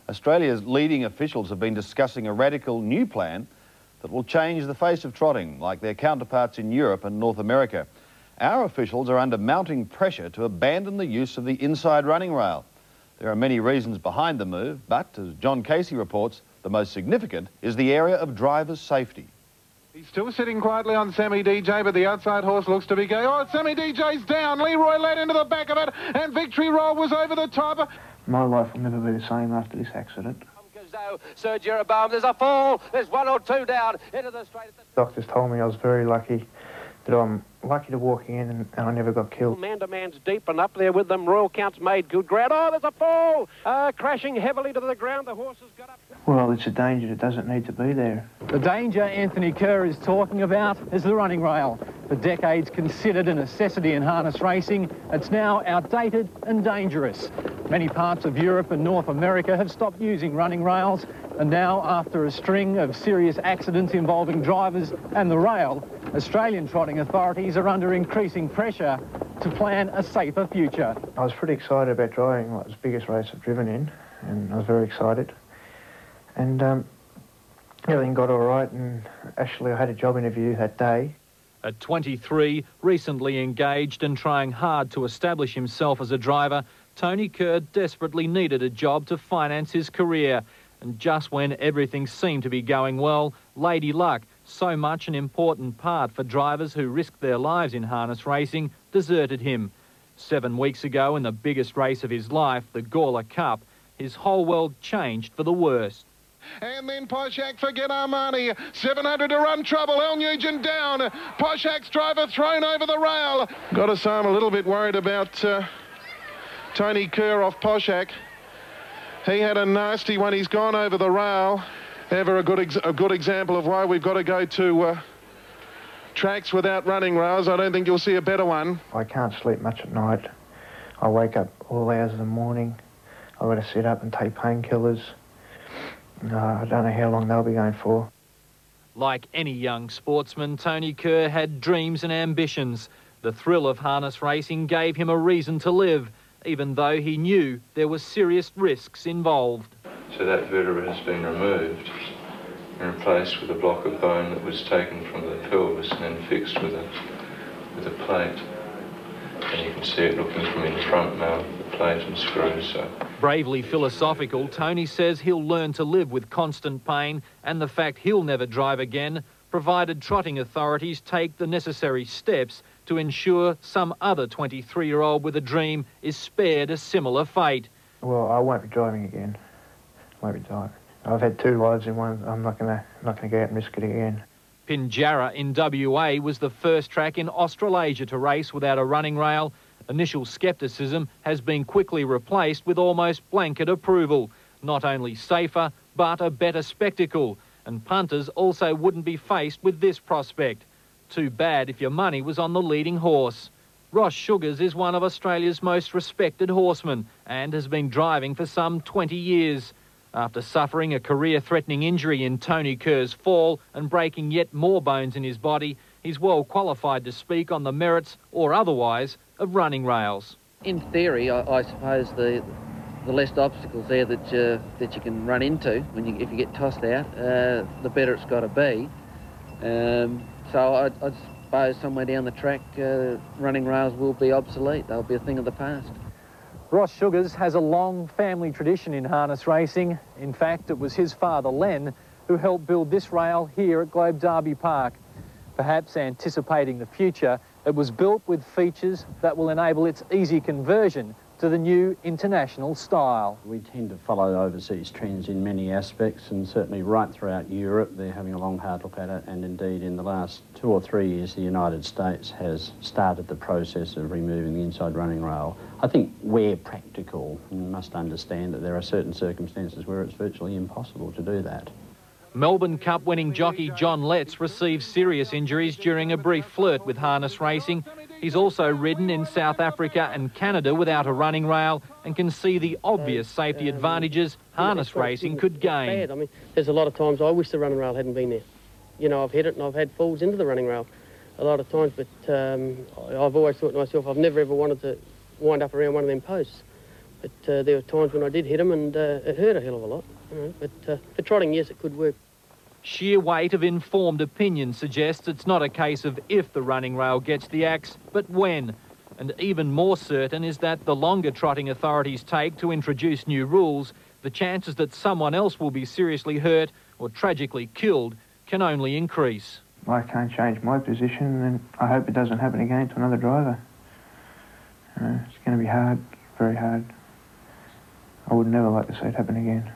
Australia's leading officials have been discussing a radical new plan that will change the face of trotting, like their counterparts in Europe and North America. Our officials are under mounting pressure to abandon the use of the inside running rail. There are many reasons behind the move, but, as John Casey reports, the most significant is the area of driver's safety. He's still sitting quietly on Sammy DJ, but the outside horse looks to be going. Oh, Sammy DJ's down. Leroy led into the back of it, and Victory Roll was over the top. My life will never be the same after this accident. Sir Jeroboam, there's a fall. There's 1 or 2 down into the straight. Doctors told me I was very lucky, that I'm lucky to walk in and I never got killed. Man-to-man's deep and up there with them. Royal Count's made good ground. Oh, there's a fall. Crashing heavily to the ground. The horse has got up. Well, it's a danger that doesn't need to be there. The danger Anthony Kerr is talking about is the running rail. For decades considered a necessity in harness racing, it's now outdated and dangerous. Many parts of Europe and North America have stopped using running rails, and now, after a string of serious accidents involving drivers and the rail, Australian trotting authorities are under increasing pressure to plan a safer future. I was pretty excited about driving. It was the biggest race I've driven in, and I was very excited. And everything got all right, and actually I had a job interview that day. At 23, recently engaged and trying hard to establish himself as a driver, Tony Kerr desperately needed a job to finance his career. And just when everything seemed to be going well, Lady Luck, so much an important part for drivers who risk their lives in harness racing, deserted him. 7 weeks ago, in the biggest race of his life, the Gawler Cup, his whole world changed for the worse. And then Poshak for Get Armani. 700 to run trouble. El Nugent down. Poshak's driver thrown over the rail. Got to say I'm a little bit worried about Tony Kerr off Poshak. He had a nasty one. He's gone over the rail. Ever a good example of why we've got to go to tracks without running rails. I don't think you'll see a better one. I can't sleep much at night. I wake up all hours of the morning. I've got to sit up and take painkillers. I don't know how long they'll be going for. Like any young sportsman, Tony Kerr had dreams and ambitions. The thrill of harness racing gave him a reason to live, even though he knew there were serious risks involved. So that vertebra has been removed and replaced with a block of bone that was taken from the pelvis and then fixed with a plate. And you can see it looking from in front now, the plate and screws. So. Bravely philosophical, Tony says he'll learn to live with constant pain and the fact he'll never drive again, provided trotting authorities take the necessary steps to ensure some other 23-year-old with a dream is spared a similar fate. Well, I won't be driving again. I won't be driving. I've had 2 lives in one. I'm not gonna go out and risk it again. Pinjarra in WA was the first track in Australasia to race without a running rail. Initial scepticism has been quickly replaced with almost blanket approval. Not only safer, but a better spectacle. And punters also wouldn't be faced with this prospect. Too bad if your money was on the leading horse. Ross Sugars is one of Australia's most respected horsemen and has been driving for some 20 years. After suffering a career-threatening injury in Tony Kerr's fall and breaking yet more bones in his body, he's well qualified to speak on the merits, or otherwise, of running rails. In theory, I suppose the less obstacles there that you can run into if you get tossed out, the better it's got to be. So I suppose somewhere down the track, running rails will be obsolete. They'll be a thing of the past. Ross Sugars has a long family tradition in harness racing. In fact, it was his father, Len, who helped build this rail here at Globe Derby Park. Perhaps anticipating the future, it was built with features that will enable its easy conversion to the new international style. We tend to follow overseas trends in many aspects, and certainly right throughout Europe they're having a long hard look at it, and indeed in the last 2 or 3 years the United States has started the process of removing the inside running rail. I think where practical, you must understand that there are certain circumstances where it's virtually impossible to do that. Melbourne Cup winning jockey John Letts received serious injuries during a brief flirt with harness racing. He's also ridden in South Africa and Canada without a running rail and can see the obvious safety advantages harness racing could gain. I mean, there's a lot of times I wish the running rail hadn't been there. You know, I've hit it and I've had falls into the running rail a lot of times, but I've always thought to myself, I've never ever wanted to wind up around one of them posts. But there were times when I did hit them and it hurt a hell of a lot. You know. But for trotting, yes, it could work. Sheer weight of informed opinion suggests it's not a case of if the running rail gets the axe, but when. And even more certain is that the longer trotting authorities take to introduce new rules, the chances that someone else will be seriously hurt or tragically killed can only increase. I can't change my position, and I hope it doesn't happen again to another driver. It's going to be hard, very hard. I would never like to see it happen again.